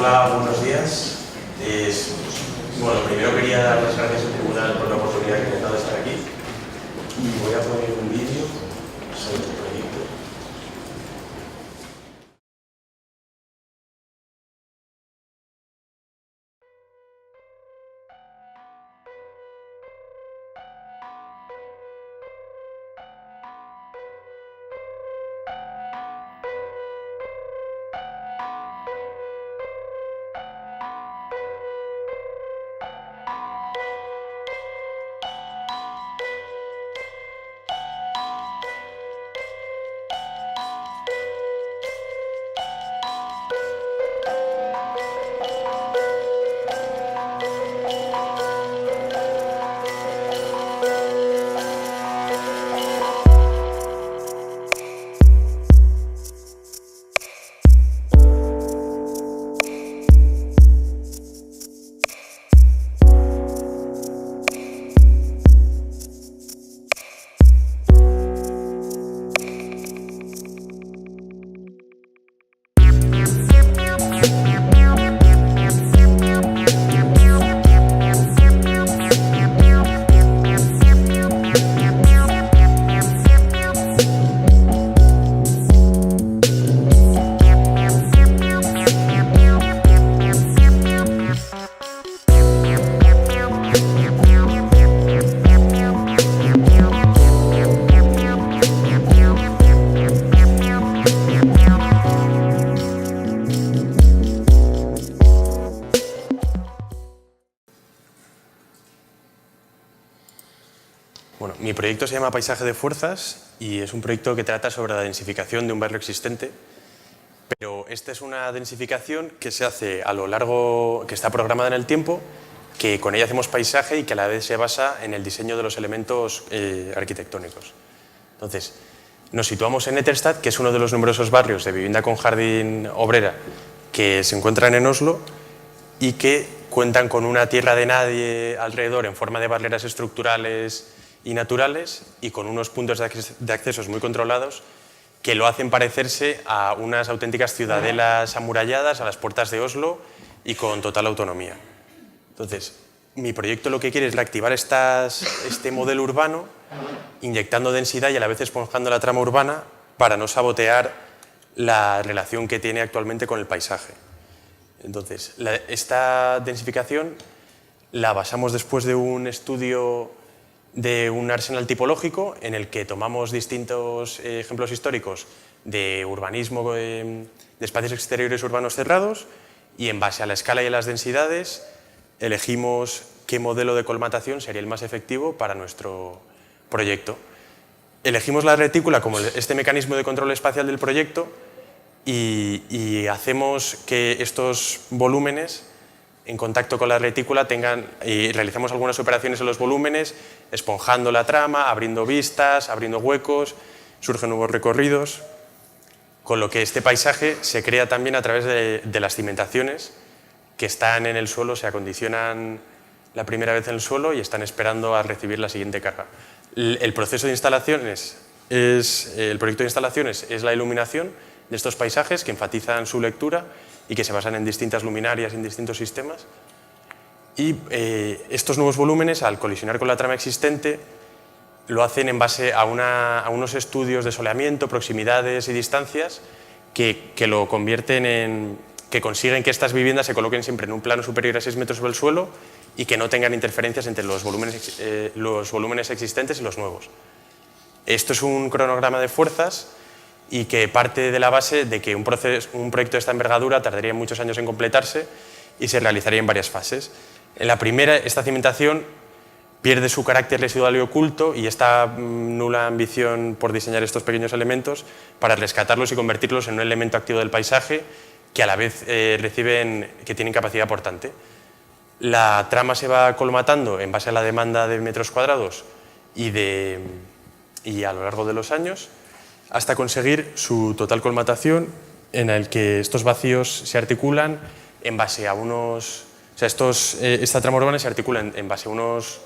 Hola, buenos días. Bueno, primero quería dar las gracias al tribunal por la oportunidad que me ha dado de estar aquí y voy a poner un vídeo sobre el proyecto. Bueno, mi proyecto se llama Paisaje de Fuerzas y es un proyecto que trata sobre la densificación de un barrio existente, pero esta es una densificación que se hace a lo largo, que está programada en el tiempo, que con ella hacemos paisaje y que a la vez se basa en el diseño de los elementos arquitectónicos. Entonces, nos situamos en Etterstad, que es uno de los numerosos barrios de vivienda con jardín obrera que se encuentran en Oslo y que cuentan con una tierra de nadie alrededor en forma de barreras estructurales y naturales y con unos puntos de accesos muy controlados que lo hacen parecerse a unas auténticas ciudadelas amuralladas a las puertas de Oslo y con total autonomía. Entonces, mi proyecto lo que quiere es reactivar este modelo urbano inyectando densidad y a la vez esponjando la trama urbana para no sabotear la relación que tiene actualmente con el paisaje. Entonces, esta densificación la basamos después de un estudio de un arsenal tipológico en el que tomamos distintos ejemplos históricos de urbanismo, de espacios exteriores urbanos cerrados y en base a la escala y a las densidades elegimos qué modelo de colmatación sería el más efectivo para nuestro proyecto. Elegimos la retícula como este mecanismo de control espacial del proyecto y hacemos que estos volúmenes en contacto con la retícula y realizamos algunas operaciones en los volúmenes, esponjando la trama, abriendo vistas, abriendo huecos, surgen nuevos recorridos, con lo que este paisaje se crea también a través de las cimentaciones que están en el suelo, se acondicionan la primera vez en el suelo y están esperando a recibir la siguiente carga. El proceso de instalaciones, el proyecto de instalaciones es la iluminación de estos paisajes que enfatizan su lectura y que se basan en distintas luminarias, en distintos sistemas. Y estos nuevos volúmenes, al colisionar con la trama existente, lo hacen en base a unos estudios de soleamiento, proximidades y distancias que lo convierten en que consiguen que estas viviendas se coloquen siempre en un plano superior a 6 metros sobre el suelo y que no tengan interferencias entre los volúmenes existentes y los nuevos. Esto es un cronograma de fuerzas y que parte de la base de que un proyecto de esta envergadura tardaría muchos años en completarse y se realizaría en varias fases. En la primera, esta cimentación pierde su carácter residual y oculto y esta nula ambición por diseñar estos pequeños elementos para rescatarlos y convertirlos en un elemento activo del paisaje que a la vez que tienen capacidad portante. La trama se va colmatando en base a la demanda de metros cuadrados y a lo largo de los años, hasta conseguir su total colmatación en el que estos vacíos se articulan en base a unos... O sea, esta trama urbana se articula en base a unos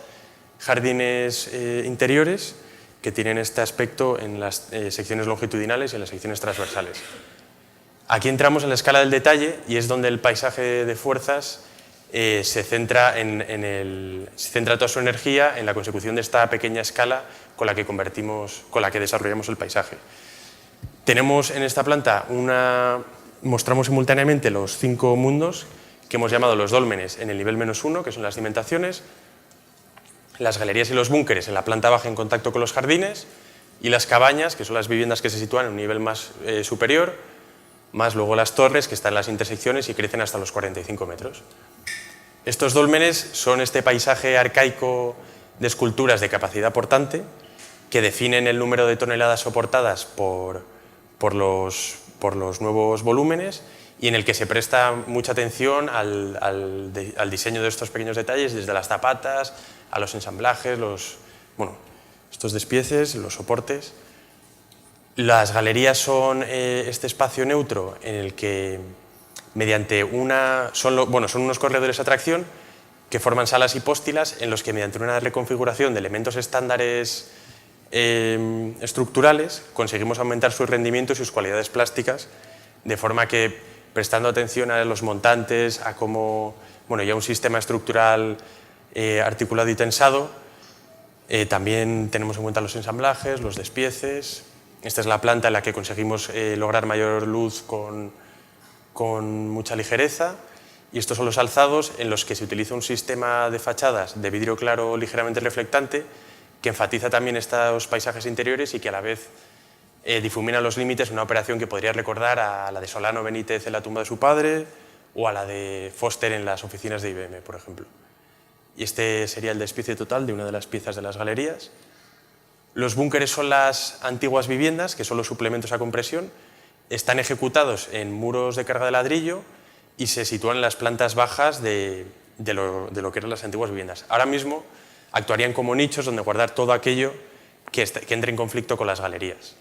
jardines interiores que tienen este aspecto en las secciones longitudinales y en las secciones transversales. Aquí entramos en la escala del detalle y es donde el paisaje de fuerzas se centra toda su energía en la consecución de esta pequeña escala con la que desarrollamos el paisaje. Tenemos en esta planta mostramos simultáneamente los 5 mundos que hemos llamado los dólmenes en el nivel -1, que son las cimentaciones, las galerías y los búnkeres en la planta baja en contacto con los jardines, y las cabañas, que son las viviendas que se sitúan en un nivel más superior, más luego las torres, que están en las intersecciones y crecen hasta los 45 metros. Estos dólmenes son este paisaje arcaico de esculturas de capacidad portante que definen el número de toneladas soportadas por los nuevos volúmenes y en el que se presta mucha atención al diseño de estos pequeños detalles, desde las zapatas a los ensamblajes, estos despieces, los soportes. Las galerías son este espacio neutro en el que, mediante son unos corredores de atracción que forman salas hipóstilas en los que, mediante una reconfiguración de elementos estándares estructurales, conseguimos aumentar su rendimiento y sus cualidades plásticas, de forma que, prestando atención a los montantes, a cómo, ya un sistema estructural articulado y tensado, también tenemos en cuenta los ensamblajes, los despieces. Esta es la planta en la que conseguimos lograr mayor luz con mucha ligereza, y estos son los alzados en los que se utiliza un sistema de fachadas de vidrio claro ligeramente reflectante que enfatiza también estos paisajes interiores y que a la vez difumina los límites, una operación que podría recordar a la de Solano Benítez en la tumba de su padre o a la de Foster en las oficinas de IBM, por ejemplo. Y este sería el despiece total de una de las piezas de las galerías. Los búnkeres son las antiguas viviendas, que son los suplementos a compresión. Están ejecutados en muros de carga de ladrillo y se sitúan en las plantas bajas de lo que eran las antiguas viviendas. Ahora mismo actuarían como nichos donde guardar todo aquello que entre en conflicto con las galerías.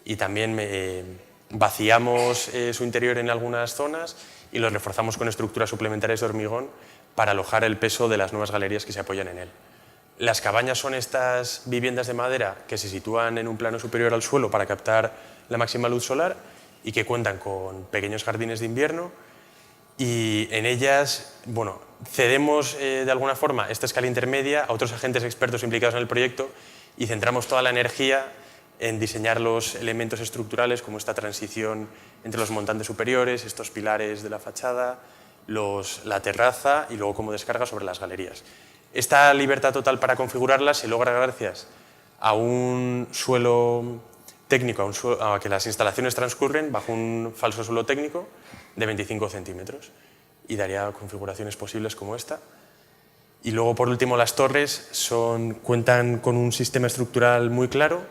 Y también vaciamos su interior en algunas zonas y los reforzamos con estructuras suplementarias de hormigón para alojar el peso de las nuevas galerías que se apoyan en él. Las cabañas son estas viviendas de madera que se sitúan en un plano superior al suelo para captar la máxima luz solar y que cuentan con pequeños jardines de invierno, y en ellas cedemos de alguna forma esta escala intermedia a otros agentes expertos implicados en el proyecto y centramos toda la energía en diseñar los elementos estructurales, como esta transición entre los montantes superiores, estos pilares de la fachada, la terraza y luego como descarga sobre las galerías. Esta libertad total para configurarlas se logra gracias a un suelo técnico, a que las instalaciones transcurren bajo un falso suelo técnico de 25 centímetros y daría configuraciones posibles como esta. Y luego, por último, las torres cuentan con un sistema estructural muy claro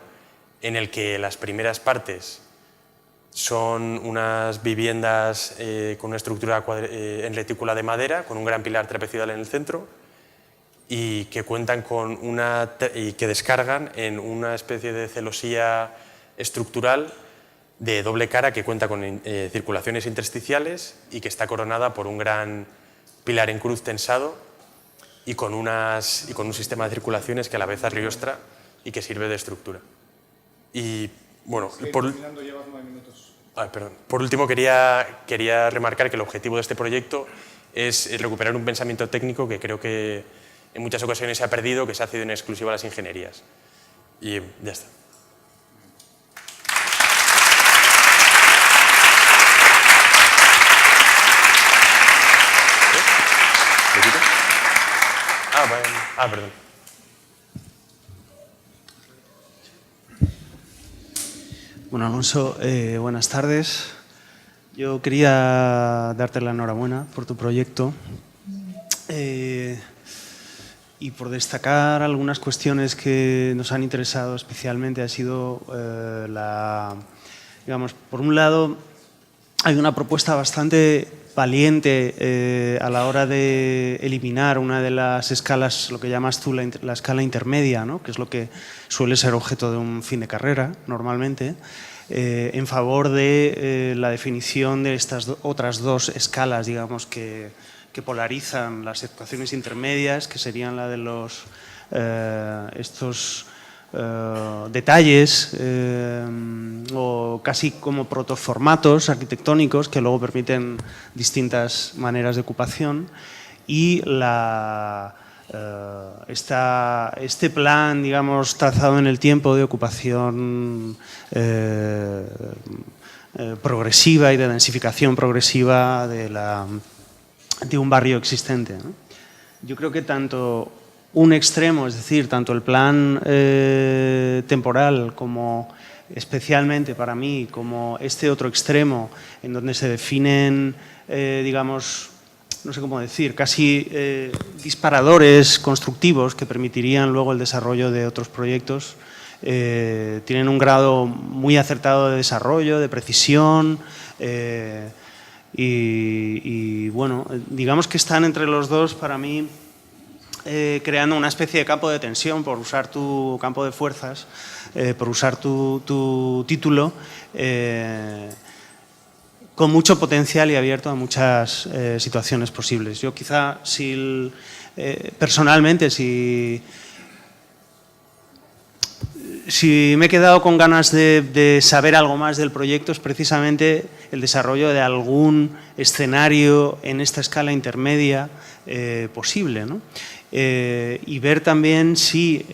en el que las primeras partes son unas viviendas con una estructura en retícula de madera, con un gran pilar trapezoidal en el centro, y que cuentan y que descargan en una especie de celosía estructural de doble cara que cuenta con circulaciones intersticiales y que está coronada por un gran pilar en cruz tensado y con un sistema de circulaciones que a la vez arriostra y que sirve de estructura. Y por último quería remarcar que el objetivo de este proyecto es recuperar un pensamiento técnico que creo que en muchas ocasiones se ha perdido, que se ha cedido en exclusiva a las ingenierías. Y ya está. Perdón. Bueno, Alonso, buenas tardes. Yo quería darte la enhorabuena por tu proyecto y por destacar algunas cuestiones que nos han interesado especialmente. Ha sido, por un lado, hay una propuesta bastante valiente a la hora de eliminar una de las escalas, lo que llamas tú la escala intermedia, ¿no? Que es lo que suele ser objeto de un fin de carrera normalmente, en favor de la definición de estas otras dos escalas, digamos, que polarizan las ecuaciones intermedias, que serían la de estos detalles o casi como protoformatos arquitectónicos que luego permiten distintas maneras de ocupación, y este plan, digamos, trazado en el tiempo de ocupación progresiva y de densificación progresiva de un barrio existente, ¿no? Yo creo que tanto un extremo, es decir, tanto el plan temporal como especialmente para mí, como este otro extremo en donde se definen, digamos, no sé cómo decir, casi disparadores constructivos que permitirían luego el desarrollo de otros proyectos, tienen un grado muy acertado de desarrollo, de precisión, y bueno, digamos que están entre los dos para mí creando una especie de campo de tensión, por usar tu campo de fuerzas, por usar tu título, con mucho potencial y abierto a muchas situaciones posibles. Yo quizá, personalmente, si me he quedado con ganas de saber algo más del proyecto, es precisamente el desarrollo de algún escenario en esta escala intermedia posible, ¿no? Y ver también si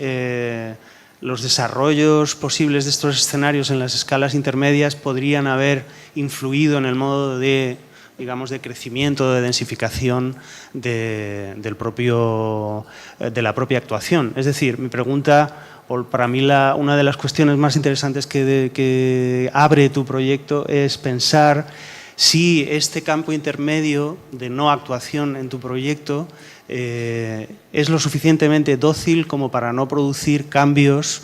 los desarrollos posibles de estos escenarios en las escalas intermedias podrían haber influido en el modo de, digamos, de crecimiento, de densificación de la propia actuación. Es decir, mi pregunta, o para mí una de las cuestiones más interesantes que abre tu proyecto es pensar si este campo intermedio de no actuación en tu proyecto es lo suficientemente dócil como para no producir cambios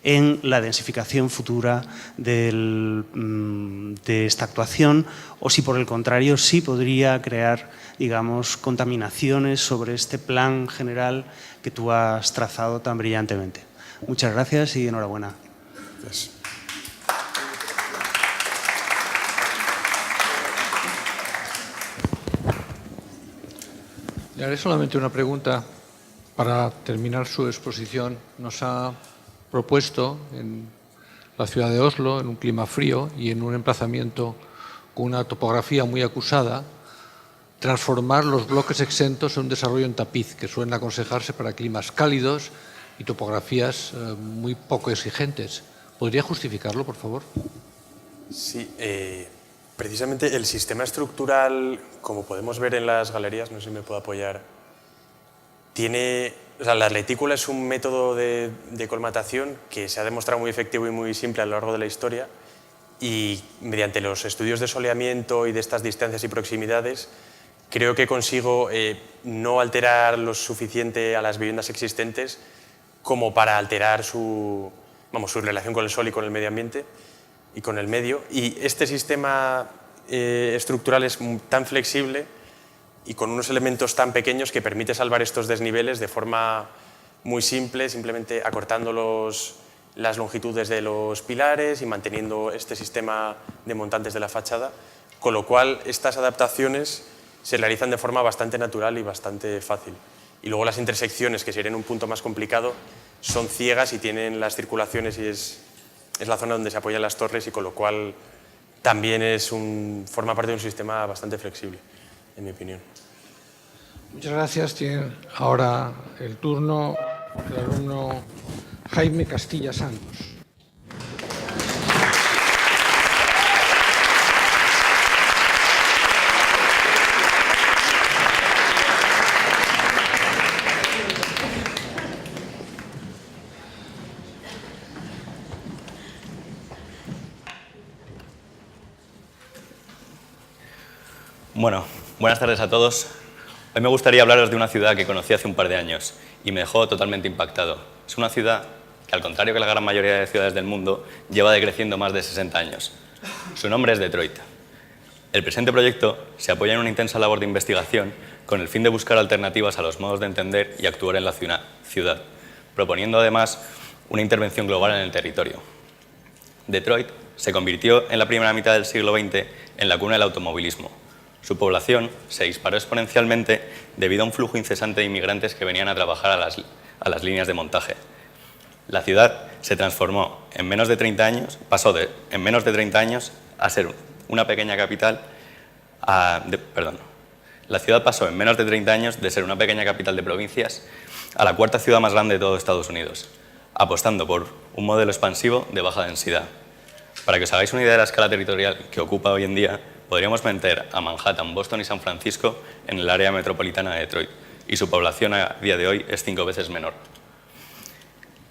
en la densificación futura de esta actuación, o si por el contrario sí podría crear, digamos, contaminaciones sobre este plan general que tú has trazado tan brillantemente. Muchas gracias y enhorabuena. Gracias. Le haré solamente una pregunta para terminar su exposición. Nos ha propuesto en la ciudad de Oslo, en un clima frío y en un emplazamiento con una topografía muy acusada, transformar los bloques exentos en un desarrollo en tapiz, que suelen aconsejarse para climas cálidos y topografías muy poco exigentes. ¿Podría justificarlo, por favor? Sí, precisamente el sistema estructural, como podemos ver en las galerías, no sé si me puedo apoyar, la retícula es un método de colmatación que se ha demostrado muy efectivo y muy simple a lo largo de la historia, y mediante los estudios de soleamiento y de estas distancias y proximidades creo que consigo no alterar lo suficiente a las viviendas existentes como para alterar su relación con el sol y con el medio ambiente y con el medio. Y este sistema estructural es tan flexible y con unos elementos tan pequeños que permite salvar estos desniveles de forma muy simple, simplemente acortando las longitudes de los pilares y manteniendo este sistema de montantes de la fachada, con lo cual estas adaptaciones se realizan de forma bastante natural y bastante fácil. Y luego las intersecciones, que serían un punto más complicado, son ciegas y tienen las circulaciones, y es la zona donde se apoyan las torres, y con lo cual también forma parte de un sistema bastante flexible, en mi opinión. Muchas gracias. Tiene ahora el turno el alumno Jaime Castilla Santos. Bueno, buenas tardes a todos. Hoy me gustaría hablaros de una ciudad que conocí hace un par de años y me dejó totalmente impactado. Es una ciudad que, al contrario que la gran mayoría de ciudades del mundo, lleva decreciendo más de 60 años. Su nombre es Detroit. El presente proyecto se apoya en una intensa labor de investigación con el fin de buscar alternativas a los modos de entender y actuar en la ciudad, proponiendo además una intervención global en el territorio. Detroit se convirtió en la primera mitad del siglo XX en la cuna del automovilismo. Su población se disparó exponencialmente debido a un flujo incesante de inmigrantes que venían a trabajar a las líneas de montaje. La ciudad se transformó en menos de 30 años, en menos de 30 años a ser una pequeña capital, la ciudad pasó en menos de 30 años de ser una pequeña capital de provincias a la cuarta ciudad más grande de todo Estados Unidos, apostando por un modelo expansivo de baja densidad. Para que os hagáis una idea de la escala territorial que ocupa hoy en día, podríamos meter a Manhattan, Boston y San Francisco en el área metropolitana de Detroit, y su población a día de hoy es 5 veces menor.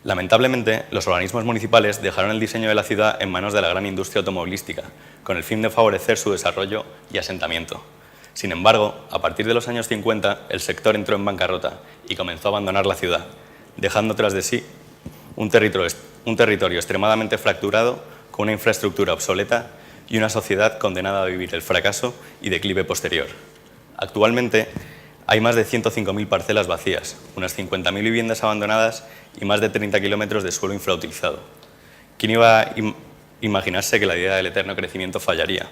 Lamentablemente, los organismos municipales dejaron el diseño de la ciudad en manos de la gran industria automovilística, con el fin de favorecer su desarrollo y asentamiento. Sin embargo, a partir de los años 50, el sector entró en bancarrota y comenzó a abandonar la ciudad, dejando tras de sí un territorio extremadamente fracturado, con una infraestructura obsoleta y una sociedad condenada a vivir el fracaso y declive posterior. Actualmente, hay más de 105.000 parcelas vacías, unas 50.000 viviendas abandonadas y más de 30 kilómetros de suelo infrautilizado. ¿Quién iba a imaginarse que la idea del eterno crecimiento fallaría?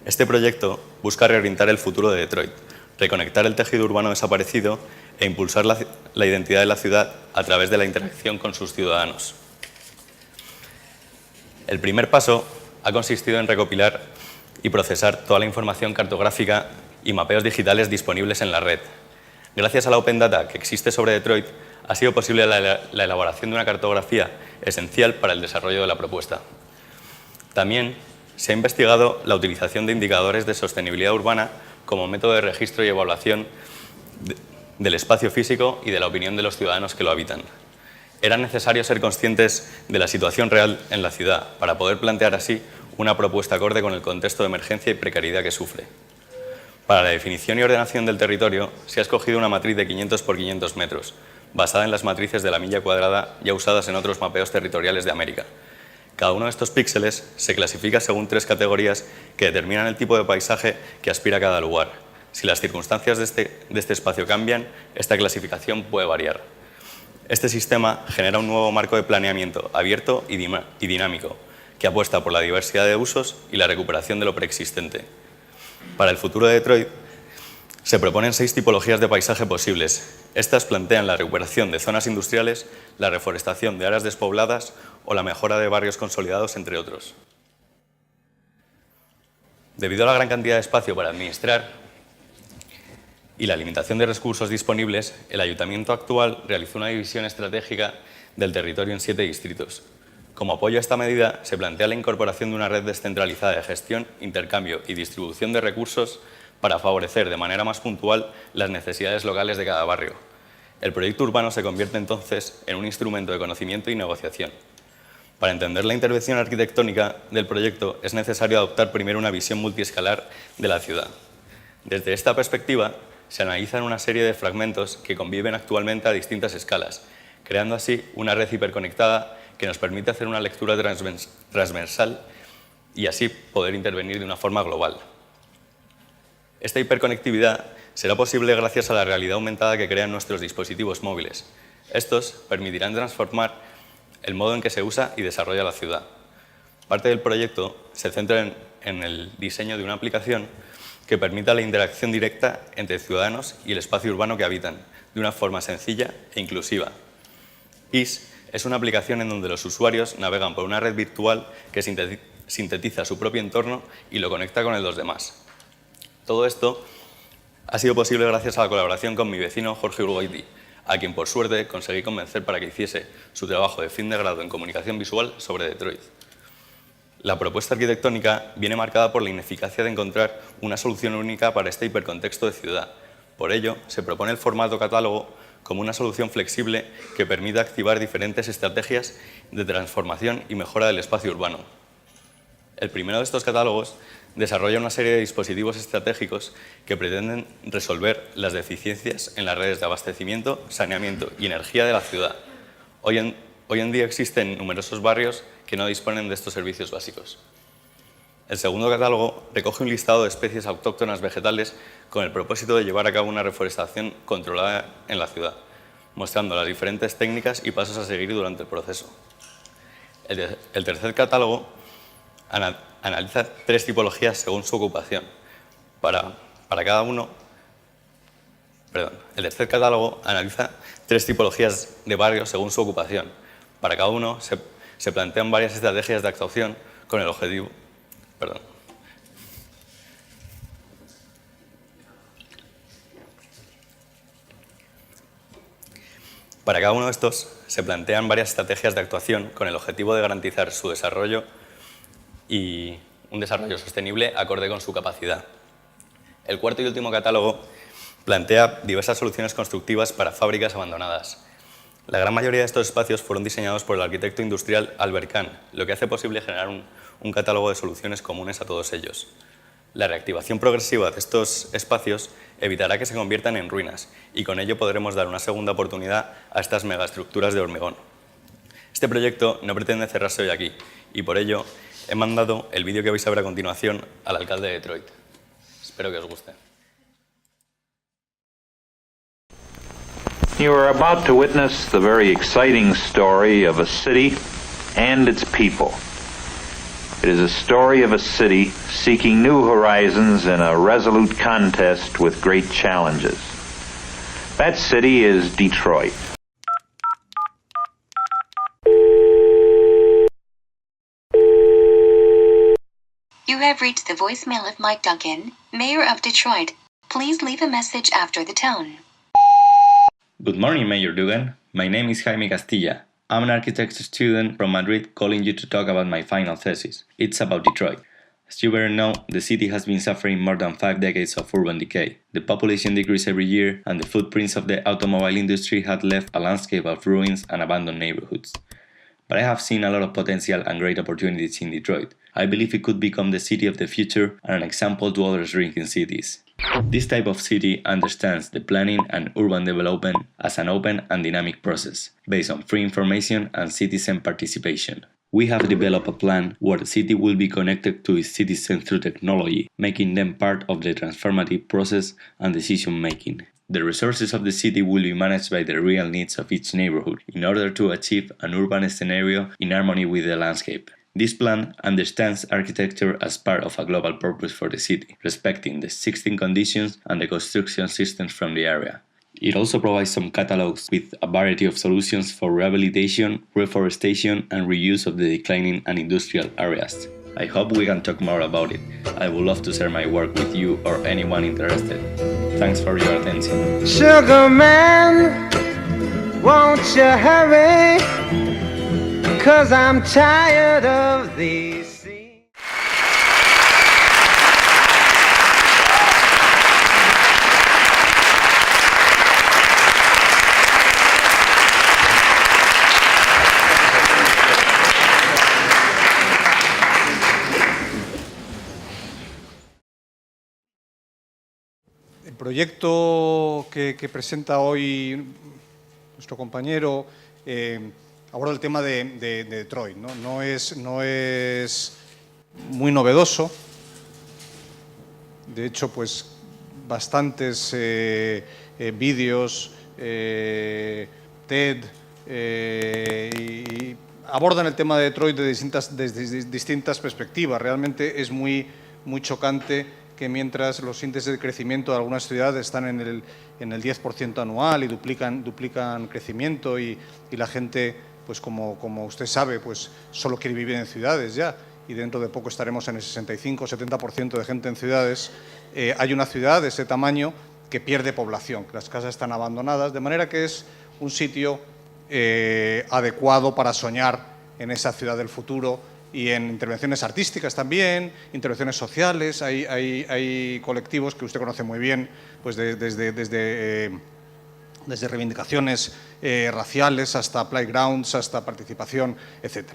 Este proyecto busca reorientar el futuro de Detroit, reconectar el tejido urbano desaparecido e impulsar la identidad de la ciudad a través de la interacción con sus ciudadanos. El primer paso ha consistido en recopilar y procesar toda la información cartográfica y mapeos digitales disponibles en la red. Gracias a la Open Data que existe sobre Detroit, ha sido posible la elaboración de una cartografía esencial para el desarrollo de la propuesta. También se ha investigado la utilización de indicadores de sostenibilidad urbana como método de registro y evaluación del espacio físico y de la opinión de los ciudadanos que lo habitan. Era necesario ser conscientes de la situación real en la ciudad para poder plantear así una propuesta acorde con el contexto de emergencia y precariedad que sufre. Para la definición y ordenación del territorio se ha escogido una matriz de 500 por 500 metros, basada en las matrices de la milla cuadrada ya usadas en otros mapeos territoriales de América. Cada uno de estos píxeles se clasifica según 3 categorías que determinan el tipo de paisaje que aspira cada lugar. Si las circunstancias de este espacio cambian, esta clasificación puede variar. Este sistema genera un nuevo marco de planeamiento abierto y dinámico, que apuesta por la diversidad de usos y la recuperación de lo preexistente. Para el futuro de Detroit, se proponen 6 tipologías de paisaje posibles. Estas plantean la recuperación de zonas industriales, la reforestación de áreas despobladas o la mejora de barrios consolidados, entre otros. Debido a la gran cantidad de espacio para administrar y la limitación de recursos disponibles, el Ayuntamiento actual realizó una división estratégica del territorio en 7 distritos. Como apoyo a esta medida, se plantea la incorporación de una red descentralizada de gestión, intercambio y distribución de recursos para favorecer de manera más puntual las necesidades locales de cada barrio. El proyecto urbano se convierte entonces en un instrumento de conocimiento y negociación. Para entender la intervención arquitectónica del proyecto es necesario adoptar primero una visión multiescalar de la ciudad. Desde esta perspectiva, se analizan una serie de fragmentos que conviven actualmente a distintas escalas, creando así una red hiperconectada que nos permite hacer una lectura transversal y así poder intervenir de una forma global. Esta hiperconectividad será posible gracias a la realidad aumentada que crean nuestros dispositivos móviles. Estos permitirán transformar el modo en que se usa y desarrolla la ciudad. Parte del proyecto se centra en el diseño de una aplicación que permita la interacción directa entre ciudadanos y el espacio urbano que habitan, de una forma sencilla e inclusiva. IS es una aplicación en donde los usuarios navegan por una red virtual que sintetiza su propio entorno y lo conecta con el de los demás. Todo esto ha sido posible gracias a la colaboración con mi vecino Jorge Urgoiti, a quien por suerte conseguí convencer para que hiciese su trabajo de fin de grado en comunicación visual sobre Detroit. La propuesta arquitectónica viene marcada por la ineficacia de encontrar una solución única para este hipercontexto de ciudad. Por ello, se propone el formato catálogo como una solución flexible que permita activar diferentes estrategias de transformación y mejora del espacio urbano. El primero de estos catálogos desarrolla una serie de dispositivos estratégicos que pretenden resolver las deficiencias en las redes de abastecimiento, saneamiento y energía de la ciudad. Hoy en día existen numerosos barrios que no disponen de estos servicios básicos. El segundo catálogo recoge un listado de especies autóctonas vegetales con el propósito de llevar a cabo una reforestación controlada en la ciudad, mostrando las diferentes técnicas y pasos a seguir durante el proceso. El tercer catálogo analiza 3 tipologías según su ocupación. El tercer catálogo analiza 3 tipologías de barrios según su ocupación. Para cada uno se plantean varias estrategias de actuación con el objetivo... Para cada uno de estos se plantean varias estrategias de actuación con el objetivo de garantizar su desarrollo y un desarrollo sostenible acorde con su capacidad. El cuarto y último catálogo plantea diversas soluciones constructivas para fábricas abandonadas. La gran mayoría de estos espacios fueron diseñados por el arquitecto industrial Albert Kahn, lo que hace posible generar un catálogo de soluciones comunes a todos ellos. La reactivación progresiva de estos espacios evitará que se conviertan en ruinas y con ello podremos dar una segunda oportunidad a estas megaestructuras de hormigón. Este proyecto no pretende cerrarse hoy aquí y por ello he mandado el vídeo que vais a ver a continuación al alcalde de Detroit. Espero que os guste. You are about to witness the very exciting story of a city and its people. It is a story of a city seeking new horizons in a resolute contest with great challenges. That city is Detroit. You have reached the voicemail of Mike Duncan, Mayor of Detroit. Please leave a message after the tone. Good morning, Mayor Dugan. My name is Jaime Castilla. I'm an architecture student from Madrid calling you to talk about my final thesis. It's about Detroit. As you better know, the city has been suffering more than 5 decades of urban decay. The population decreased every year, and the footprints of the automobile industry had left a landscape of ruins and abandoned neighborhoods. But I have seen a lot of potential and great opportunities in Detroit. I believe it could become the city of the future and an example to other shrinking cities. This type of city understands the planning and urban development as an open and dynamic process, based on free information and citizen participation. We have developed a plan where the city will be connected to its citizens through technology, making them part of the transformative process and decision making. The resources of the city will be managed by the real needs of each neighborhood in order to achieve an urban scenario in harmony with the landscape. This plan understands architecture as part of a global purpose for the city, respecting the existing conditions and the construction systems from the area. It also provides some catalogs with a variety of solutions for rehabilitation, reforestation, and reuse of the declining and industrial areas. I hope we can talk more about it. I would love to share my work with you or anyone interested. Thanks for your attention. Sugar man, won't you hurry? 'Cause I'm tired of these. El proyecto que presenta hoy nuestro compañero aborda el tema de Detroit, ¿no? No es muy novedoso. De hecho, pues bastantes vídeos, TED, y abordan el tema de Detroit desde distintas perspectivas. Realmente es muy chocante que mientras los índices de crecimiento de algunas ciudades están en el 10% anual y duplican crecimiento y la gente, pues como usted sabe, pues solo quiere vivir en ciudades ya, y dentro de poco estaremos en el 65-70% de gente en ciudades, hay una ciudad de ese tamaño que pierde población, que las casas están abandonadas, de manera que es un sitio adecuado para soñar en esa ciudad del futuro y en intervenciones artísticas también, intervenciones sociales. Hay colectivos que usted conoce muy bien, pues desde reivindicaciones raciales hasta playgrounds, hasta participación, etc.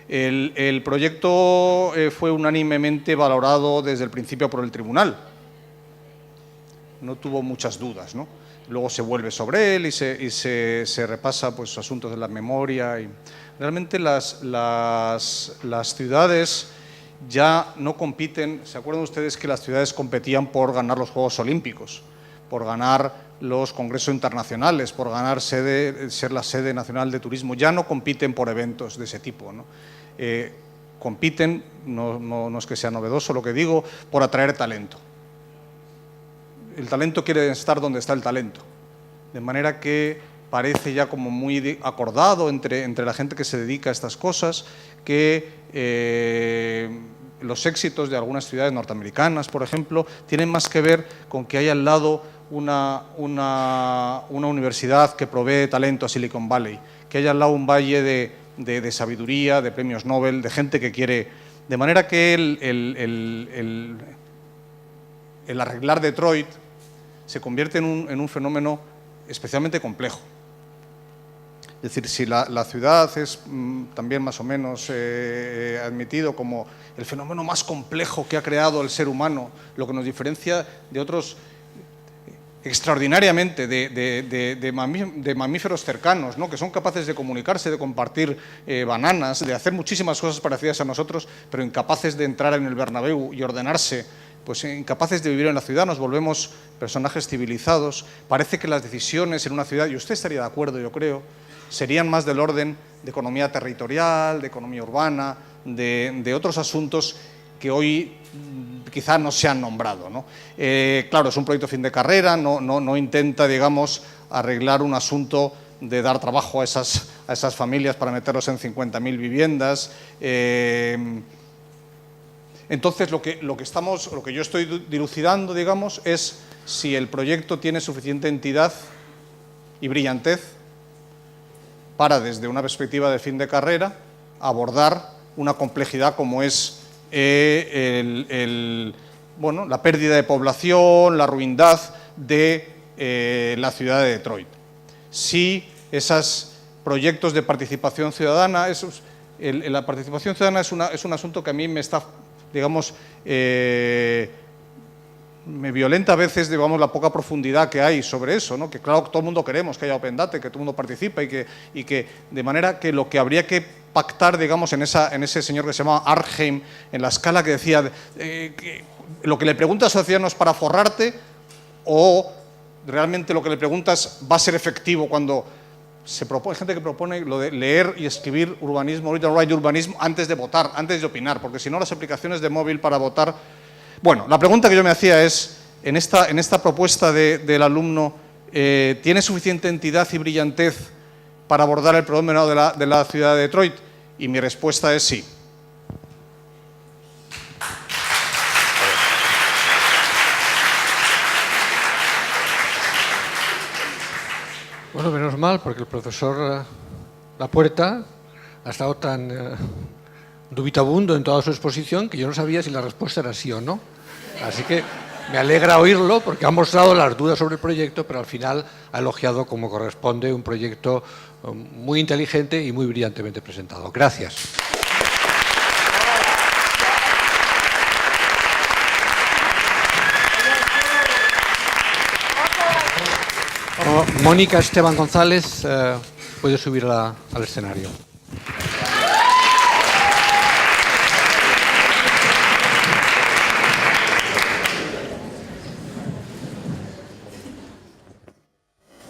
El proyecto fue unánimemente valorado desde el principio por el tribunal. No tuvo muchas dudas, ¿no? Luego se vuelve sobre él y se repasa, pues, asuntos de la memoria. Y realmente las ciudades ya no compiten. ¿Se acuerdan ustedes que las ciudades competían por ganar los Juegos Olímpicos, por ganar los congresos internacionales, por ganar ser la sede nacional de turismo? Ya no compiten por eventos de ese tipo, ¿no? Compiten, no es que sea novedoso lo que digo, por atraer talento. El talento quiere estar donde está el talento, de manera que parece ya como muy acordado entre la gente que se dedica a estas cosas, que los éxitos de algunas ciudades norteamericanas, por ejemplo, tienen más que ver con que hay al lado una universidad que provee talento a Silicon Valley, que hay al lado un valle de sabiduría, de premios Nobel, de gente que quiere... De manera que el arreglar Detroit se convierte en un fenómeno especialmente complejo. Es decir, si la ciudad es también más o menos admitido como el fenómeno más complejo que ha creado el ser humano, lo que nos diferencia de otros extraordinariamente de mamíferos cercanos, ¿no?, que son capaces de comunicarse, de compartir bananas, de hacer muchísimas cosas parecidas a nosotros, pero incapaces de entrar en el Bernabéu y ordenarse, pues incapaces de vivir en la ciudad, nos volvemos personajes civilizados. Parece que las decisiones en una ciudad, y usted estaría de acuerdo, yo creo, serían más del orden de economía territorial, de economía urbana, de otros asuntos que hoy quizá no se han nombrado, ¿no? Claro, es un proyecto fin de carrera, no intenta, digamos, arreglar un asunto de dar trabajo a esas familias para meterlos en 50.000 viviendas. Entonces, lo que yo estoy dilucidando, digamos, es si el proyecto tiene suficiente entidad y brillantez para, desde una perspectiva de fin de carrera, abordar una complejidad como es la pérdida de población, la ruindad de la ciudad de Detroit. Si esos proyectos de participación ciudadana, la participación ciudadana es un asunto que a mí me está, digamos, me violenta a veces, digamos, la poca profundidad que hay sobre eso, ¿no? Que claro, todo el mundo queremos que haya Open Data, que todo el mundo participe y que de manera que lo que habría que pactar, digamos, en ese señor que se llamaba Arnhem, en la escala que decía que lo que le preguntas a la ciudad no es para forrarte, o realmente lo que le preguntas va a ser efectivo cuando se propone, hay gente que propone lo de leer y escribir urbanismo, read and write urbanismo antes de votar, antes de opinar, porque si no las aplicaciones de móvil para votar... Bueno, la pregunta que yo me hacía es, en esta propuesta del alumno, ¿tiene suficiente entidad y brillantez para abordar el problema de la ciudad de Detroit? Y mi respuesta es sí. Bueno, menos mal, porque el profesor Lapuerta ha estado tan dubitabundo en toda su exposición que yo no sabía si la respuesta era sí o no. Así que me alegra oírlo porque ha mostrado las dudas sobre el proyecto, pero al final ha elogiado como corresponde un proyecto muy inteligente y muy brillantemente presentado. Gracias. Mónica Esteban González puede subir al escenario.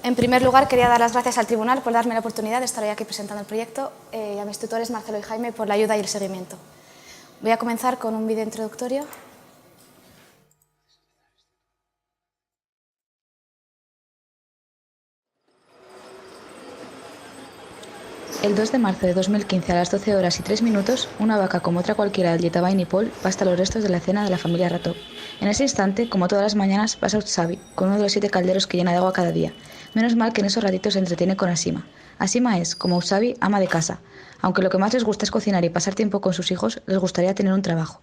En primer lugar, quería dar las gracias al tribunal por darme la oportunidad de estar hoy aquí presentando el proyecto y a mis tutores Marcelo y Jaime por la ayuda y el seguimiento. Voy a comenzar con un vídeo introductorio. El 2 de marzo de 2015 a las 12 horas y 3 minutos, una vaca como otra cualquiera del Yetabain y Paul pasta los restos de la cena de la familia Ratov. En ese instante, como todas las mañanas, pasa Utsavi, con uno de los 7 calderos que llena de agua cada día. Menos mal que en esos ratitos se entretiene con Asima. Asima es, como Utsavi, ama de casa. Aunque lo que más les gusta es cocinar y pasar tiempo con sus hijos, les gustaría tener un trabajo.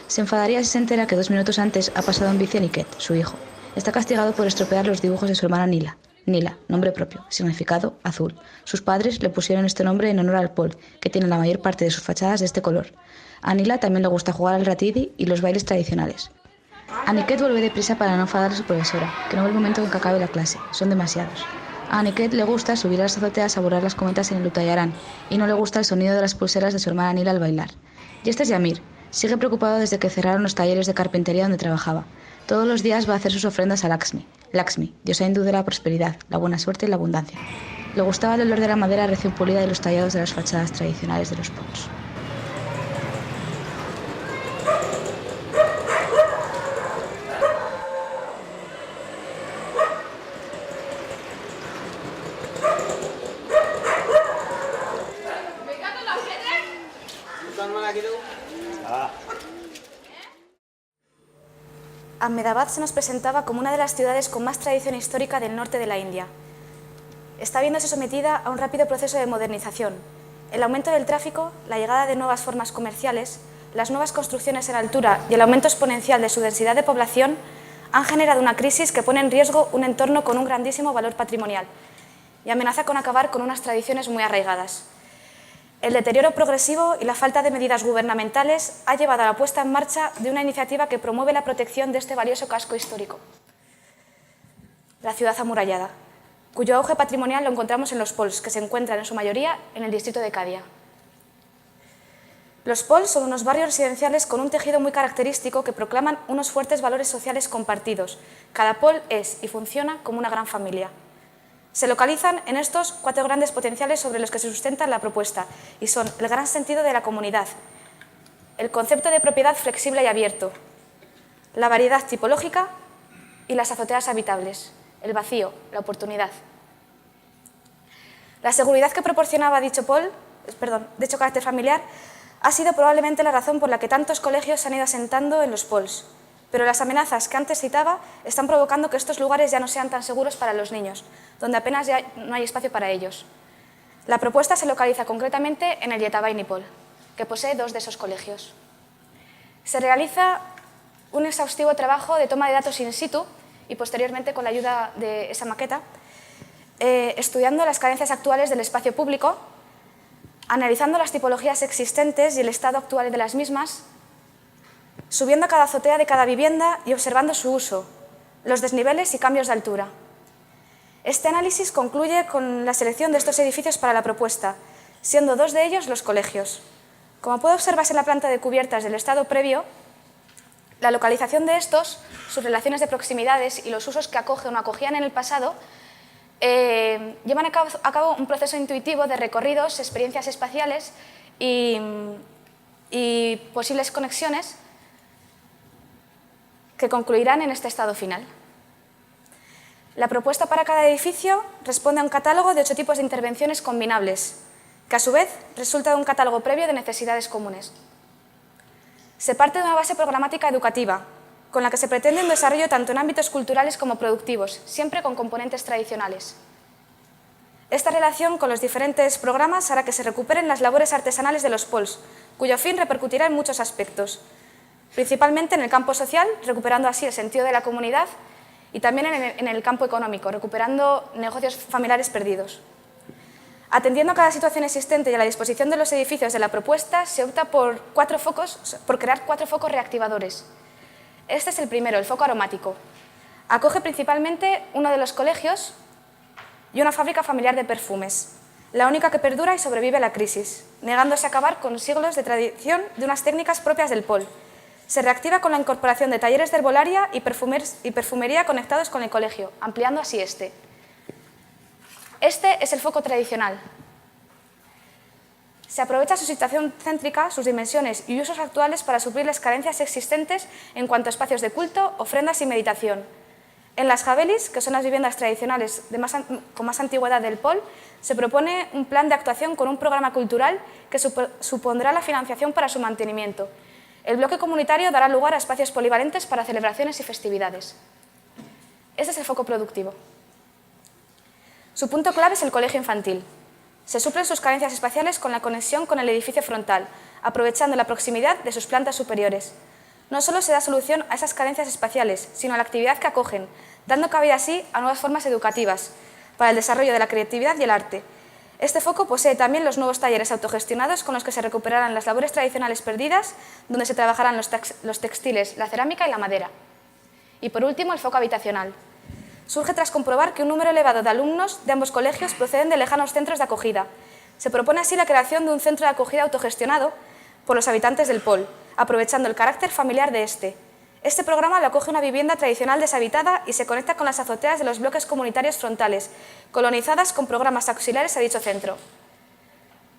Se enfadaría si se entera que 2 minutos antes ha pasado en bici a Niket, su hijo. Está castigado por estropear los dibujos de su hermana Nila. Nila, nombre propio, significado azul. Sus padres le pusieron este nombre en honor al Pol, que tiene la mayor parte de sus fachadas de este color. A Nila también le gusta jugar al ratidi y los bailes tradicionales. Aniket vuelve deprisa para no enfadar a su profesora, que no ve el momento en que acabe la clase, son demasiados. A Aniket le gusta subir a las azoteas a borrar las cometas en el Uttarayan y no le gusta el sonido de las pulseras de su hermana Nila al bailar. Y este es Yamir, sigue preocupado desde que cerraron los talleres de carpintería donde trabajaba. Todos los días va a hacer sus ofrendas a Lakshmi. Lakshmi, diosa hindú de la prosperidad, la buena suerte y la abundancia. Le gustaba el olor de la madera recién pulida y los tallados de las fachadas tradicionales de los pueblos. Ahmedabad se nos presentaba como una de las ciudades con más tradición histórica del norte de la India. Está viéndose sometida a un rápido proceso de modernización. El aumento del tráfico, la llegada de nuevas formas comerciales, las nuevas construcciones en altura y el aumento exponencial de su densidad de población han generado una crisis que pone en riesgo un entorno con un grandísimo valor patrimonial y amenaza con acabar con unas tradiciones muy arraigadas. El deterioro progresivo y la falta de medidas gubernamentales ha llevado a la puesta en marcha de una iniciativa que promueve la protección de este valioso casco histórico, la ciudad amurallada, cuyo auge patrimonial lo encontramos en los pols, que se encuentran en su mayoría en el distrito de Cadia. Los pols son unos barrios residenciales con un tejido muy característico que proclaman unos fuertes valores sociales compartidos. Cada pol es y funciona como una gran familia. Se localizan en estos 4 grandes potenciales sobre los que se sustenta la propuesta y son el gran sentido de la comunidad, el concepto de propiedad flexible y abierto, la variedad tipológica y las azoteas habitables, el vacío, la oportunidad. La seguridad que proporcionaba dicho carácter familiar ha sido probablemente la razón por la que tantos colegios se han ido asentando en los pols, pero las amenazas que antes citaba están provocando que estos lugares ya no sean tan seguros para los niños, donde apenas ya no hay espacio para ellos. La propuesta se localiza concretamente en el Yetabainipol, que posee 2 de esos colegios. Se realiza un exhaustivo trabajo de toma de datos in situ y posteriormente con la ayuda de esa maqueta, estudiando las carencias actuales del espacio público, analizando las tipologías existentes y el estado actual de las mismas, subiendo a cada azotea de cada vivienda y observando su uso, los desniveles y cambios de altura. Este análisis concluye con la selección de estos edificios para la propuesta, siendo 2 de ellos los colegios. Como puede observarse en la planta de cubiertas del estado previo, la localización de estos, sus relaciones de proximidades y los usos que acogen o acogían en el pasado llevan a cabo un proceso intuitivo de recorridos, experiencias espaciales y posibles conexiones que concluirán en este estado final. La propuesta para cada edificio responde a un catálogo de 8 tipos de intervenciones combinables, que a su vez resulta de un catálogo previo de necesidades comunes. Se parte de una base programática educativa, con la que se pretende un desarrollo tanto en ámbitos culturales como productivos, siempre con componentes tradicionales. Esta relación con los diferentes programas hará que se recuperen las labores artesanales de los pols, cuyo fin repercutirá en muchos aspectos, principalmente en el campo social, recuperando así el sentido de la comunidad, y también en el campo económico, recuperando negocios familiares perdidos. Atendiendo a cada situación existente y a la disposición de los edificios de la propuesta, se opta por crear 4 focos reactivadores. Este es el primero, el foco aromático. Acoge principalmente uno de los colegios y una fábrica familiar de perfumes, la única que perdura y sobrevive a la crisis, negándose a acabar con siglos de tradición de unas técnicas propias del pol. Se reactiva con la incorporación de talleres de herbolaria y perfumería conectados con el colegio, ampliando así este. Este es el foco tradicional. Se aprovecha su situación céntrica, sus dimensiones y usos actuales para suplir las carencias existentes en cuanto a espacios de culto, ofrendas y meditación. En las javelis, que son las viviendas tradicionales con más antigüedad del pol, se propone un plan de actuación con un programa cultural que supondrá la financiación para su mantenimiento. El bloque comunitario dará lugar a espacios polivalentes para celebraciones y festividades. Este es el foco productivo. Su punto clave es el colegio infantil. Se suplen sus carencias espaciales con la conexión con el edificio frontal, aprovechando la proximidad de sus plantas superiores. No solo se da solución a esas carencias espaciales, sino a la actividad que acogen, dando cabida así a nuevas formas educativas para el desarrollo de la creatividad y el arte. Este foco posee también los nuevos talleres autogestionados con los que se recuperarán las labores tradicionales perdidas, donde se trabajarán los textiles, la cerámica y la madera. Y por último, el foco habitacional. Surge tras comprobar que un número elevado de alumnos de ambos colegios proceden de lejanos centros de acogida. Se propone así la creación de un centro de acogida autogestionado por los habitantes del pol, aprovechando el carácter familiar de este. Este programa lo acoge una vivienda tradicional deshabitada y se conecta con las azoteas de los bloques comunitarios frontales, colonizadas con programas auxiliares a dicho centro.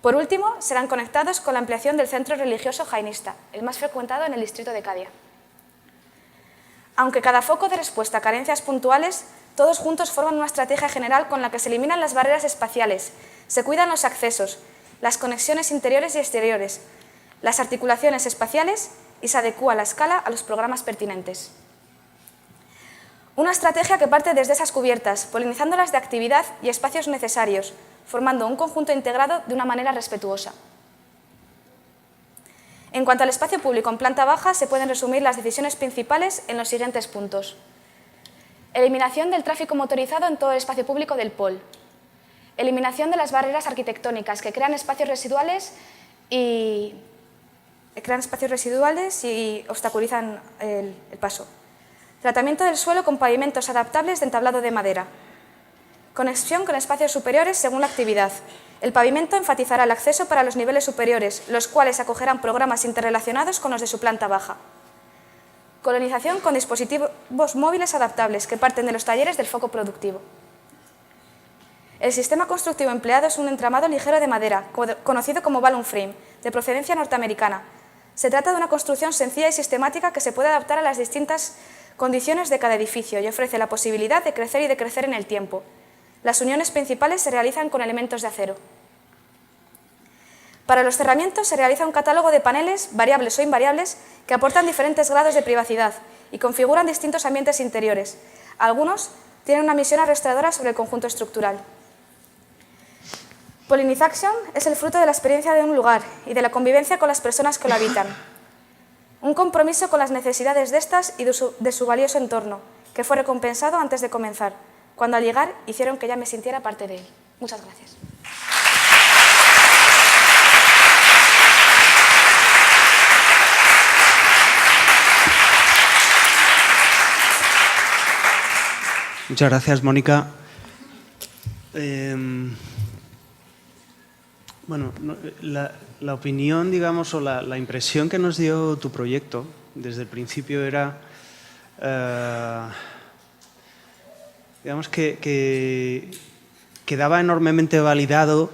Por último, serán conectados con la ampliación del centro religioso jainista, el más frecuentado en el distrito de Cadia. Aunque cada foco de respuesta a carencias puntuales, todos juntos forman una estrategia general con la que se eliminan las barreras espaciales, se cuidan los accesos, las conexiones interiores y exteriores, las articulaciones espaciales y se adecúa la escala a los programas pertinentes. Una estrategia que parte desde esas cubiertas, polinizándolas de actividad y espacios necesarios, formando un conjunto integrado de una manera respetuosa. En cuanto al espacio público en planta baja, se pueden resumir las decisiones principales en los siguientes puntos. Eliminación del tráfico motorizado en todo el espacio público del POL. Eliminación de las barreras arquitectónicas que crean espacios residuales y obstaculizan el paso. Tratamiento del suelo con pavimentos adaptables de entablado de madera. Conexión con espacios superiores según la actividad. El pavimento enfatizará el acceso para los niveles superiores, los cuales acogerán programas interrelacionados con los de su planta baja. Colonización con dispositivos móviles adaptables que parten de los talleres del foco productivo. El sistema constructivo empleado es un entramado ligero de madera, conocido como balloon frame, de procedencia norteamericana. Se trata de una construcción sencilla y sistemática que se puede adaptar a las distintas condiciones de cada edificio y ofrece la posibilidad de crecer y decrecer en el tiempo. Las uniones principales se realizan con elementos de acero. Para los cerramientos se realiza un catálogo de paneles, variables o invariables, que aportan diferentes grados de privacidad y configuran distintos ambientes interiores. Algunos tienen una misión arrestradora sobre el conjunto estructural. Polinizaction es el fruto de la experiencia de un lugar y de la convivencia con las personas que lo habitan. Un compromiso con las necesidades de estas y de su valioso entorno, que fue recompensado antes de comenzar, cuando al llegar hicieron que ya me sintiera parte de él. Muchas gracias. Muchas gracias, Mónica. Bueno, la opinión, digamos, o la impresión que nos dio tu proyecto desde el principio era, digamos, que quedaba enormemente validado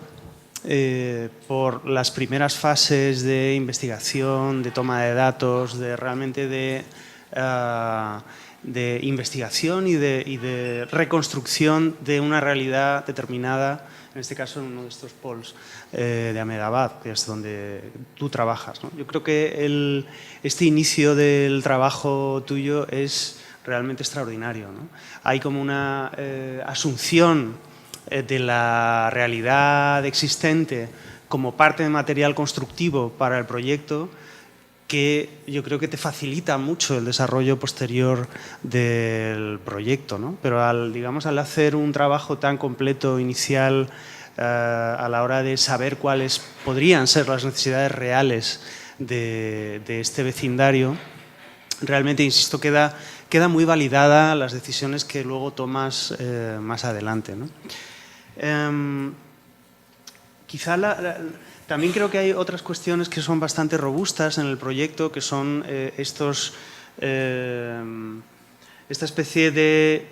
por las primeras fases de investigación, de toma de datos, de realmente de investigación y de reconstrucción de una realidad determinada, en este caso en uno de estos pols de Ahmedabad, que es donde tú trabajas, ¿no? Yo creo que este inicio del trabajo tuyo es realmente extraordinario, ¿no? Hay como una asunción de la realidad existente como parte de material constructivo para el proyecto, que yo creo que te facilita mucho el desarrollo posterior del proyecto, ¿no? Pero al hacer un trabajo tan completo inicial a la hora de saber cuáles podrían ser las necesidades reales de este vecindario, realmente, insisto, queda muy validada las decisiones que luego tomas más adelante, ¿no? Quizá también creo que hay otras cuestiones que son bastante robustas en el proyecto, que son esta especie de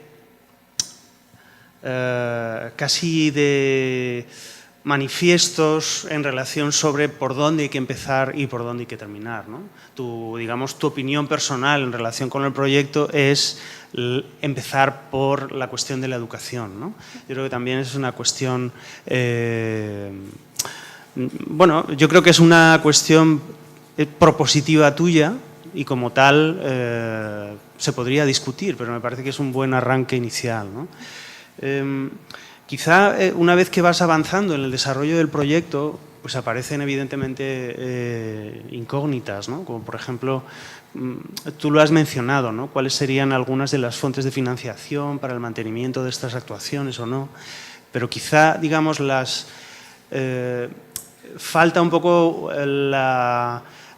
casi de manifiestos en relación sobre por dónde hay que empezar y por dónde hay que terminar, ¿no? Tu opinión personal en relación con el proyecto es empezar por la cuestión de la educación, ¿no? Yo creo que también es una cuestión... Bueno, yo creo que es una cuestión propositiva tuya y como tal se podría discutir, pero me parece que es un buen arranque inicial, ¿no? Quizá una vez que vas avanzando en el desarrollo del proyecto, pues aparecen evidentemente incógnitas, ¿no? Como por ejemplo, tú lo has mencionado, ¿no? ¿Cuáles serían algunas de las fuentes de financiación para el mantenimiento de estas actuaciones o no? Pero quizá, digamos, falta un poco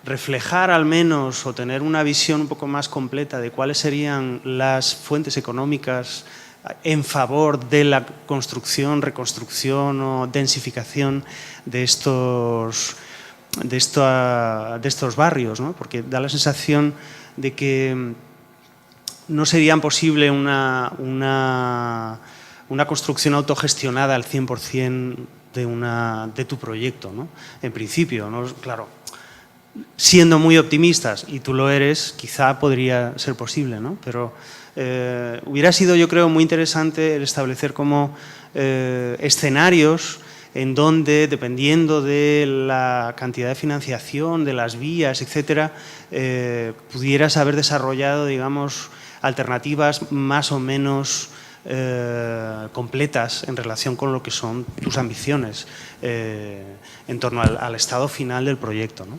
reflejar al menos o tener una visión un poco más completa de cuáles serían las fuentes económicas en favor de la construcción, reconstrucción o densificación de estos barrios, ¿no? Porque da la sensación de que no sería posible una construcción autogestionada al 100% de tu proyecto, ¿no? En principio, ¿no? Claro, siendo muy optimistas, y tú lo eres, quizá podría ser posible, ¿no? Pero hubiera sido, yo creo, muy interesante el establecer como escenarios en donde, dependiendo de la cantidad de financiación, de las vías, etcétera, pudieras haber desarrollado, digamos, alternativas más o menos completas en relación con lo que son tus ambiciones en torno al estado final del proyecto, ¿no?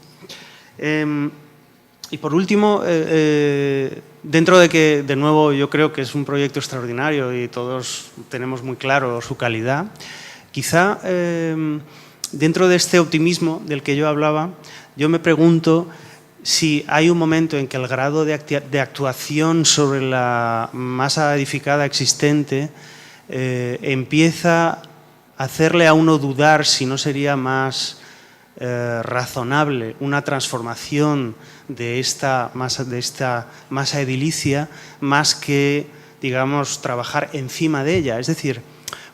Y por último, dentro de que, de nuevo, yo creo que es un proyecto extraordinario y todos tenemos muy claro su calidad, quizá dentro de este optimismo del que yo hablaba, yo me pregunto si hay un momento en que el grado de actuación sobre la masa edificada existente empieza a hacerle a uno dudar si no sería más razonable una transformación de esta masa edilicia más que, digamos, trabajar encima de ella. Es decir,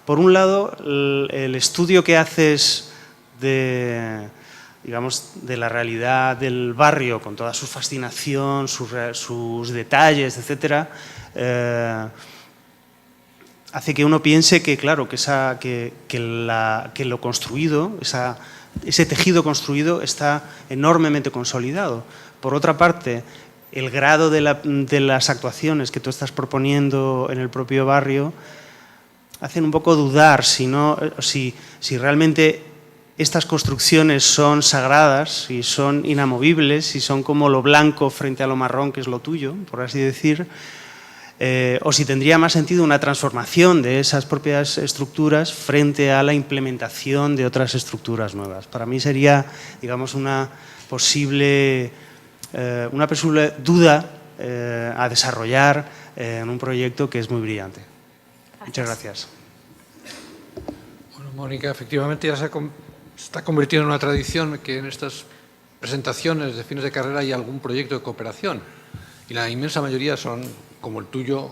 por un lado, el estudio que haces de la realidad del barrio, con toda su fascinación, sus detalles, etcétera, hace que uno piense que, claro, que lo construido, ese tejido construido está enormemente consolidado. Por otra parte, el grado de las actuaciones que tú estás proponiendo en el propio barrio hacen un poco dudar si realmente estas construcciones son sagradas, si son inamovibles, si son como lo blanco frente a lo marrón, que es lo tuyo, por así decir, o si tendría más sentido una transformación de esas propias estructuras frente a la implementación de otras estructuras nuevas. Para mí sería, digamos, una posible duda a desarrollar en un proyecto que es muy brillante. Gracias. Muchas gracias. Bueno, Mónica, efectivamente ya se está convirtiendo en una tradición que en estas presentaciones de fines de carrera hay algún proyecto de cooperación y la inmensa mayoría son, como el tuyo,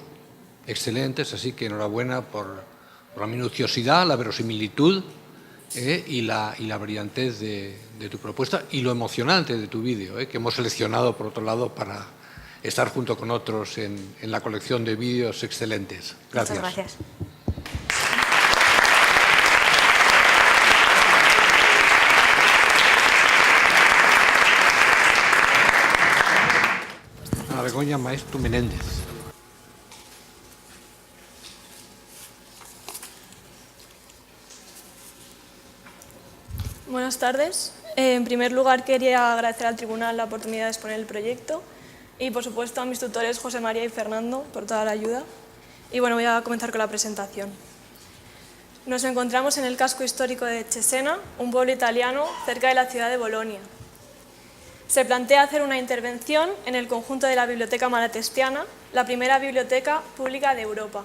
excelentes, así que enhorabuena por la minuciosidad, la verosimilitud y la brillantez de tu propuesta y lo emocionante de tu vídeo, que hemos seleccionado, por otro lado, para estar junto con otros en la colección de vídeos excelentes. Gracias. Muchas gracias. Ana Begoña Maeztu Menéndez. Buenas tardes. En primer lugar, quería agradecer al Tribunal la oportunidad de exponer el proyecto y, por supuesto, a mis tutores José María y Fernando por toda la ayuda. Y bueno, voy a comenzar con la presentación. Nos encontramos en el casco histórico de Cesena, un pueblo italiano cerca de la ciudad de Bolonia. Se plantea hacer una intervención en el conjunto de la Biblioteca Malatestiana, la primera biblioteca pública de Europa.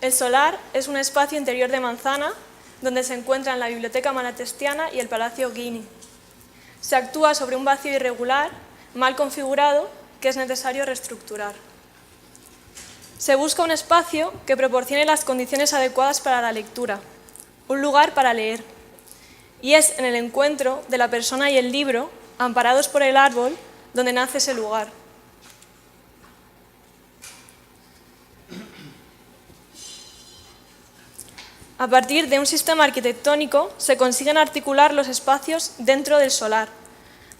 El solar es un espacio interior de manzana donde se encuentran la Biblioteca Malatestiana y el Palacio Ghini. Se actúa sobre un vacío irregular, mal configurado, que es necesario reestructurar. Se busca un espacio que proporcione las condiciones adecuadas para la lectura, un lugar para leer. Y es en el encuentro de la persona y el libro, amparados por el árbol, donde nace ese lugar. A partir de un sistema arquitectónico se consiguen articular los espacios dentro del solar,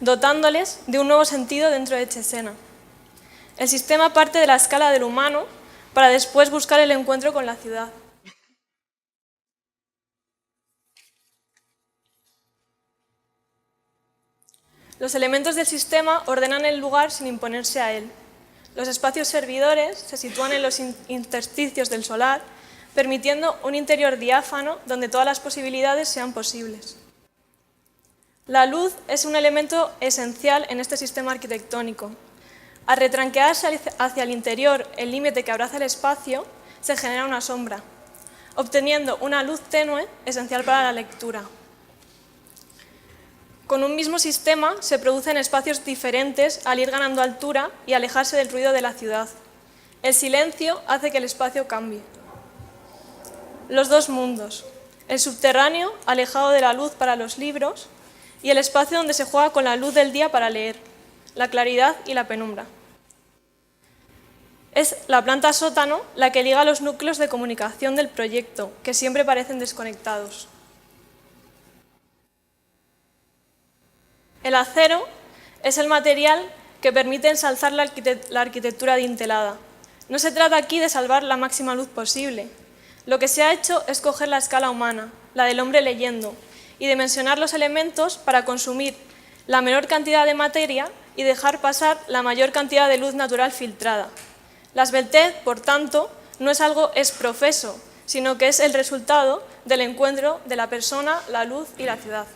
dotándoles de un nuevo sentido dentro de Cesena. El sistema parte de la escala del humano para después buscar el encuentro con la ciudad. Los elementos del sistema ordenan el lugar sin imponerse a él. Los espacios servidores se sitúan en los intersticios del solar, permitiendo un interior diáfano donde todas las posibilidades sean posibles. La luz es un elemento esencial en este sistema arquitectónico. Al retranquearse hacia el interior el límite que abraza el espacio, se genera una sombra, obteniendo una luz tenue esencial para la lectura. Con un mismo sistema se producen espacios diferentes al ir ganando altura y alejarse del ruido de la ciudad. El silencio hace que el espacio cambie. Los dos mundos, el subterráneo, alejado de la luz para los libros, y el espacio donde se juega con la luz del día para leer, la claridad y la penumbra. Es la planta sótano la que liga los núcleos de comunicación del proyecto, que siempre parecen desconectados. El acero es el material que permite ensalzar la arquitectura dintelada. No se trata aquí de salvar la máxima luz posible. Lo que se ha hecho es coger la escala humana, la del hombre leyendo, y dimensionar los elementos para consumir la menor cantidad de materia y dejar pasar la mayor cantidad de luz natural filtrada. La esbeltez, por tanto, no es algo ex profeso, sino que es el resultado del encuentro de la persona, la luz y la ciudad.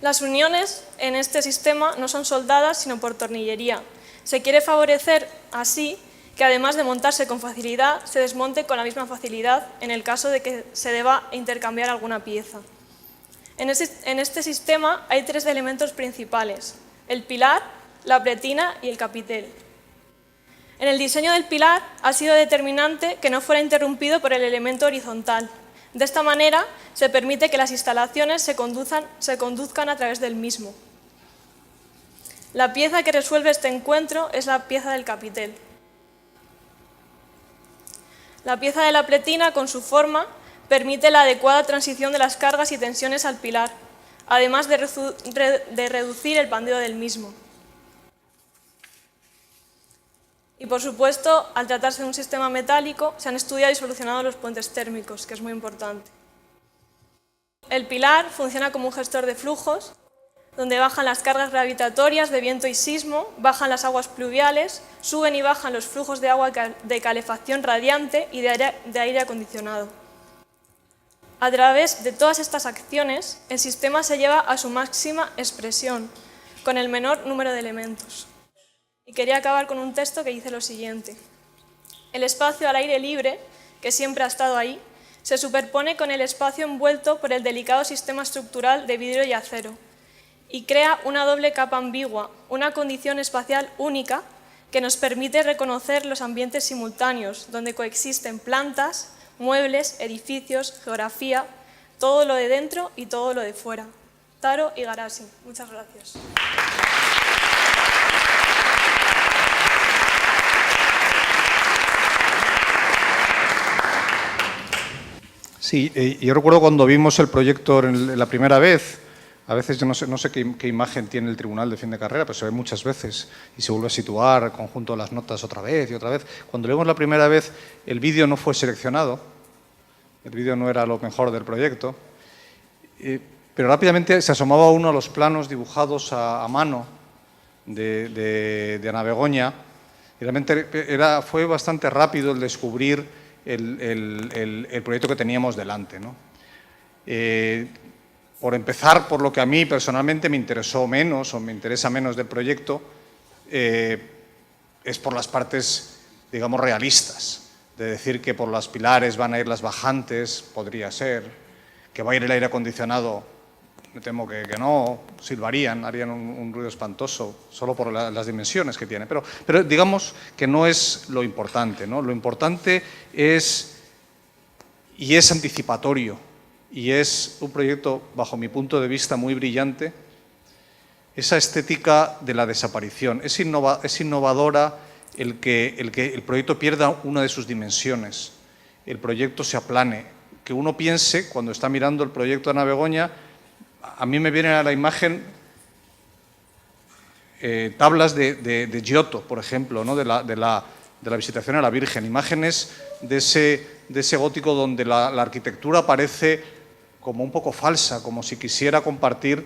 Las uniones en este sistema no son soldadas, sino por tornillería. Se quiere favorecer así que, además de montarse con facilidad, se desmonte con la misma facilidad en el caso de que se deba intercambiar alguna pieza. En este sistema hay 3 elementos principales: el pilar, la pretina y el capitel. En el diseño del pilar ha sido determinante que no fuera interrumpido por el elemento horizontal. De esta manera se permite que las instalaciones se conduzcan a través del mismo. La pieza que resuelve este encuentro es la pieza del capitel. La pieza de la pretina, con su forma, permite la adecuada transición de las cargas y tensiones al pilar, además de reducir el bandeo del mismo. Y, por supuesto, al tratarse de un sistema metálico, se han estudiado y solucionado los puentes térmicos, que es muy importante. El pilar funciona como un gestor de flujos, donde bajan las cargas gravitatorias de viento y sismo, bajan las aguas pluviales, suben y bajan los flujos de agua de calefacción radiante y de aire acondicionado. A través de todas estas acciones, el sistema se lleva a su máxima expresión, con el menor número de elementos. Y quería acabar con un texto que dice lo siguiente: el espacio al aire libre, que siempre ha estado ahí, se superpone con el espacio envuelto por el delicado sistema estructural de vidrio y acero, y crea una doble capa ambigua, una condición espacial única que nos permite reconocer los ambientes simultáneos, donde coexisten plantas, muebles, edificios, geografía, todo lo de dentro y todo lo de fuera. Taro Igarashi. Muchas gracias. Sí, yo recuerdo cuando vimos el proyecto la primera vez, a veces yo no sé qué imagen tiene el tribunal de fin de carrera, pero se ve muchas veces y se vuelve a situar el conjunto de las notas otra vez y otra vez. Cuando lo vimos la primera vez, el vídeo no fue seleccionado, el vídeo no era lo mejor del proyecto, pero rápidamente se asomaba uno a los planos dibujados a mano de Ana Begoña, y realmente fue bastante rápido el descubrir el proyecto que teníamos delante, ¿no? Por empezar, por lo que a mí personalmente me interesó menos o me interesa menos del proyecto, es por las partes, digamos, realistas, de decir que por los pilares van a ir las bajantes, podría ser, que va a ir el aire acondicionado, me temo que no, silbarían, harían un ruido espantoso, solo por las dimensiones que tiene. Pero digamos que no es lo importante, ¿no? Lo importante es anticipatorio, y es un proyecto, bajo mi punto de vista, muy brillante, esa estética de la desaparición. Es innovadora el que el proyecto pierda una de sus dimensiones, el proyecto se aplane, que uno piense, cuando está mirando el proyecto de Ana Begoña, a mí me viene a la imagen tablas de Giotto, por ejemplo, ¿no? de la Visitación a la Virgen, imágenes de ese gótico donde la arquitectura parece como un poco falsa, como si quisiera compartir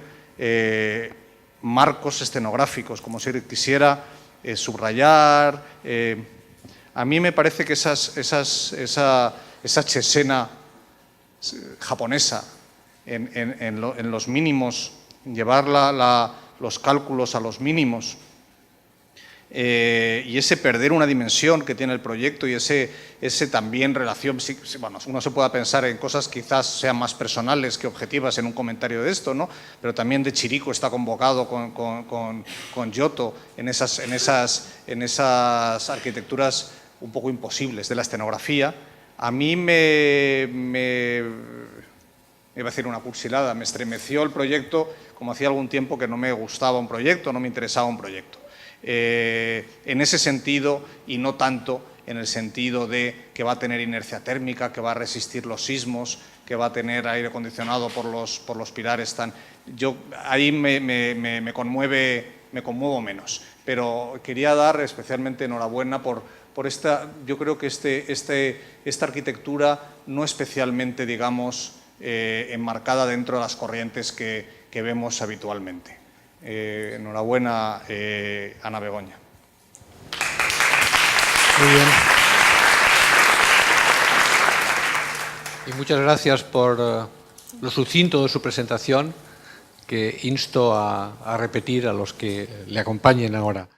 marcos escenográficos, como si quisiera subrayar. A mí me parece que esa escena japonesa, en los mínimos, llevar los cálculos a los mínimos, y ese perder una dimensión que tiene el proyecto y ese también relación, bueno, uno se pueda pensar en cosas quizás sean más personales que objetivas en un comentario de esto, ¿no? Pero también de Chirico está convocado con Giotto en esas arquitecturas un poco imposibles de la escenografía. A mí me iba a decir una cursilada, me estremeció el proyecto, como hacía algún tiempo que no me gustaba un proyecto, no me interesaba un proyecto. En ese sentido, y no tanto en el sentido de que va a tener inercia térmica, que va a resistir los sismos, que va a tener aire acondicionado por los pilares tan... Ahí me conmuevo menos, pero quería dar especialmente enhorabuena por esta... Yo creo que esta arquitectura no especialmente, digamos, enmarcada dentro de las corrientes que vemos habitualmente. Enhorabuena, Ana Begoña. Muy bien. Y muchas gracias por lo sucinto de su presentación, que insto a repetir a los que le acompañen ahora.